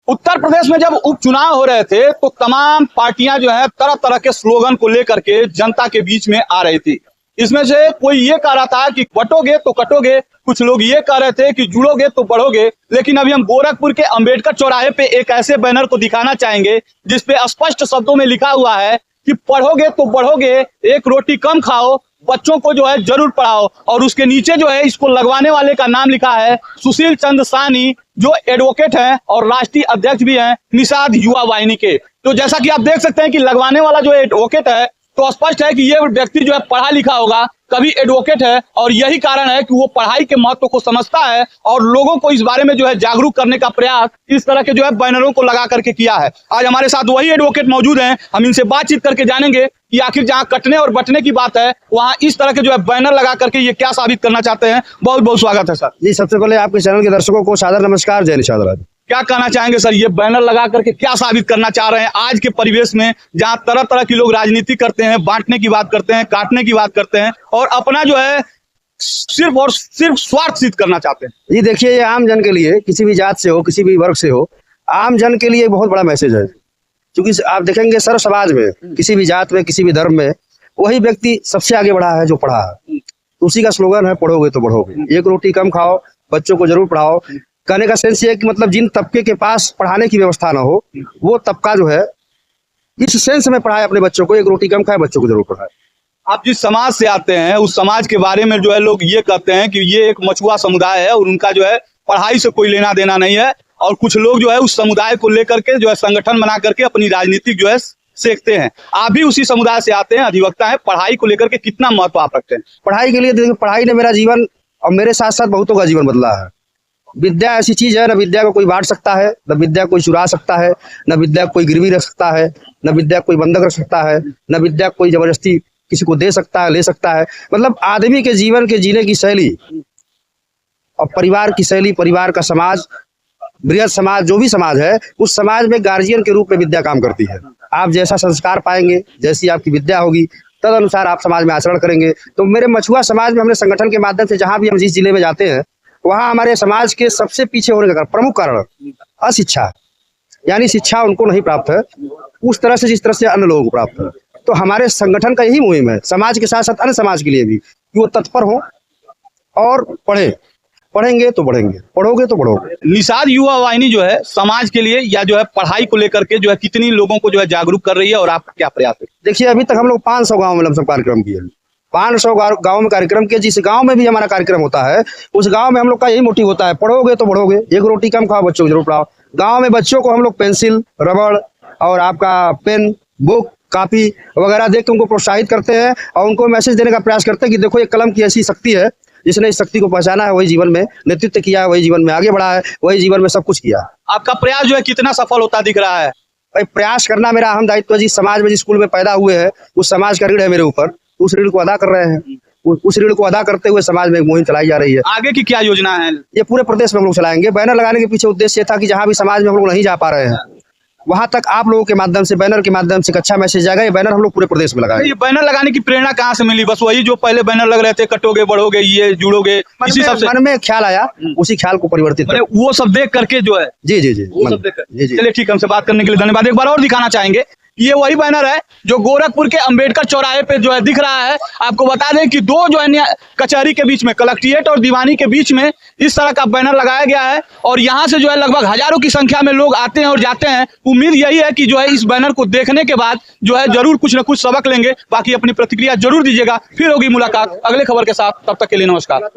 उत्तर प्रदेश में जब उपचुनाव हो रहे थे तो तमाम पार्टियां जो है तरह तरह के स्लोगन को लेकर के जनता के बीच में आ रही थी। इसमें से कोई ये कह रहा था कि बटोगे तो कटोगे, कुछ लोग ये कह रहे थे कि जुड़ोगे तो बढ़ोगे। लेकिन अभी हम गोरखपुर के अंबेडकर चौराहे पे एक ऐसे बैनर को दिखाना चाहेंगे जिसपे स्पष्ट शब्दों में लिखा हुआ है कि पढ़ोगे तो बढ़ोगे, एक रोटी कम खाओ, बच्चों को जो है जरूर पढ़ाओ। और उसके नीचे जो है इसको लगवाने वाले का नाम लिखा है सुशील चंद्र साहनी, जो एडवोकेट हैं और राष्ट्रीय अध्यक्ष भी हैं निषाद युवा वाहिनी के। तो जैसा कि आप देख सकते हैं कि लगवाने वाला जो एडवोकेट है तो स्पष्ट है कि ये व्यक्ति जो है पढ़ा लिखा होगा, कभी एडवोकेट है, और यही कारण है कि वो पढ़ाई के महत्व को समझता है और लोगों को इस बारे में जो है जागरूक करने का प्रयास इस तरह के जो है बैनरों को लगा करके किया है। आज हमारे साथ वही एडवोकेट मौजूद हैं, हम इनसे बातचीत करके जानेंगे कि आखिर जहां कटने और बटने की बात है वहां इस तरह के जो है बैनर लगा करके ये क्या साबित करना चाहते हैं। बहुत बहुत स्वागत है सर। जी, सबसे पहले आपके चैनल के दर्शकों को सादर नमस्कार। जय निषाद राज। क्या कहना चाहेंगे सर, ये बैनर लगा करके क्या साबित करना चाह रहे हैं आज के परिवेश में जहां तरह तरह के लोग राजनीति करते हैं, बांटने की बात करते हैं, काटने की बात करते हैं और अपना जो है सिर्फ और सिर्फ स्वार्थ सिद्ध करना चाहते हैं। जी देखिए, ये आम जन के लिए, किसी भी जात से हो, किसी भी वर्ग से हो, आम जन के लिए बहुत बड़ा मैसेज है। क्योंकि आप देखेंगे सर्व समाज में, किसी भी जात में, किसी भी धर्म में वही व्यक्ति सबसे आगे बढ़ा है जो पढ़ा है। तो उसी का स्लोगन है पढ़ोगे तो बढ़ोगे, एक रोटी कम खाओ, बच्चों को जरूर पढ़ाओ। कहने का सेंस ये है कि मतलब जिन तबके के पास पढ़ाने की व्यवस्था ना हो वो तबका जो है इस सेंस में पढ़ाए अपने बच्चों को, एक रोटी कम खाए, बच्चों को जरूर पढ़ाए। आप जिस समाज से आते हैं उस समाज के बारे में जो है लोग ये कहते हैं कि ये एक मछुआ समुदाय है और उनका जो है पढ़ाई से कोई लेना देना नहीं है, और कुछ लोग जो है उस समुदाय को लेकर के जो है संगठन बना करके अपनी राजनीतिक जो है सेकते हैं। आप भी उसी समुदाय से आते हैं, अधिवक्ता है, पढ़ाई को लेकर के कितना महत्व आप रखते हैं? पढ़ाई के लिए देखिए, पढ़ाई ने मेरा जीवन और मेरे साथ साथ बहुतों का जीवन बदला है। विद्या ऐसी चीज है, न विद्या को कोई बांट सकता है, न विद्या कोई चुरा सकता है, न विद्या कोई गिरवी रख सकता है, न विद्या कोई बंधक रख सकता है, न विद्या कोई जबरदस्ती किसी को दे सकता है, ले सकता है। मतलब आदमी के जीवन के जीने की शैली और परिवार की शैली, परिवार का समाज, बृहद समाज, जो भी समाज है, उस समाज में गार्जियन के रूप में विद्या काम करती है। आप जैसा संस्कार पाएंगे, जैसी आपकी विद्या होगी, तद अनुसार आप समाज में आचरण करेंगे। तो मेरे मछुआ समाज में हमने संगठन के माध्यम से जहां भी हम जिस जिले में जाते हैं वहां हमारे समाज के सबसे पीछे होने का प्रमुख कारण अशिक्षा, यानी शिक्षा उनको नहीं प्राप्त है उस तरह से जिस तरह से अन्य लोगों को प्राप्त है। तो हमारे संगठन का यही मुहिम है, समाज के साथ साथ अन्य समाज के लिए भी, कि वो तत्पर हो और पढ़े। पढ़ेंगे तो बढ़ेंगे, पढ़ोगे तो बढ़ोगे। निषाद युवा वाहिनी जो है समाज के लिए या जो है पढ़ाई को लेकर के जो है कितनी लोगों को जो है जागरूक कर रही है और आपका क्या प्रयास है? देखिए, अभी तक हम लोग 500 गाँव में लमसम कार्यक्रम किए, 500 गांव में कार्यक्रम किया। जिस गांव में भी हमारा कार्यक्रम होता है उस गांव में हम लोग का यही मोटिव होता है, पढ़ोगे तो बढ़ोगे, एक रोटी कम खाओ, बच्चों को जरूर पढ़ाओ। गांव में बच्चों को हम लोग पेंसिल, रबड़ और आपका पेन, बुक, कॉपी वगैरह देख के उनको प्रोत्साहित करते हैं और उनको मैसेज देने का प्रयास करते हैं कि देखो ये कलम की ऐसी शक्ति है, जिसने इस शक्ति को पहचाना है वही जीवन में नेतृत्व किया है, वही जीवन में आगे बढ़ा है, वही जीवन में सब कुछ किया। आपका प्रयास जो है कितना सफल होता दिख रहा है? भाई, प्रयास करना मेरा अहम दायित्व है। जिस समाज में, जिस स्कूल में पैदा हुए हैं उस समाज का ऋण है मेरे ऊपर, उस ऋण को अदा कर रहे हैं। उस ऋण को अदा करते हुए समाज में एक मुहिम चलाई जा रही है। आगे की क्या योजना है? ये पूरे प्रदेश में हम लोग चलाएंगे। बैनर लगाने के पीछे उद्देश्य था कि जहां भी समाज में हम लोग नहीं जा पा रहे हैं वहां तक आप लोगों के माध्यम से, बैनर के माध्यम से एक अच्छा मैसेज जाएगा। ये बैनर हम लोग पूरे प्रदेश में लगाएंगे। ये बैनर लगाने की प्रेरणा कहाँ से मिली? बस वही जो पहले बैनर लग रहे थे, कटोगे बढ़ोगे, ये जुड़ोगे, इसी सब से मन में ख्याल आया, उसी ख्याल को परिवर्तित वो सब देख करके जो है। जी जी जी, वो सब देख कर। जी जी। चलिए ठीक, हमसे बात करने के लिए धन्यवाद। एक बार और दिखाना चाहेंगे, ये वही बैनर है जो गोरखपुर के अंबेडकर चौराहे पे जो है दिख रहा है। आपको बता दें कि दो जो है कचहरी के बीच में, कलेक्ट्रेट और दीवानी के बीच में इस तरह का बैनर लगाया गया है और यहाँ से जो है लगभग हजारों की संख्या में लोग आते हैं और जाते हैं। उम्मीद यही है कि जो है इस बैनर को देखने के बाद जो है जरूर कुछ न कुछ सबक लेंगे। बाकी अपनी प्रतिक्रिया जरूर दीजिएगा। फिर होगी मुलाकात अगले खबर के साथ, तब तक के लिए नमस्कार।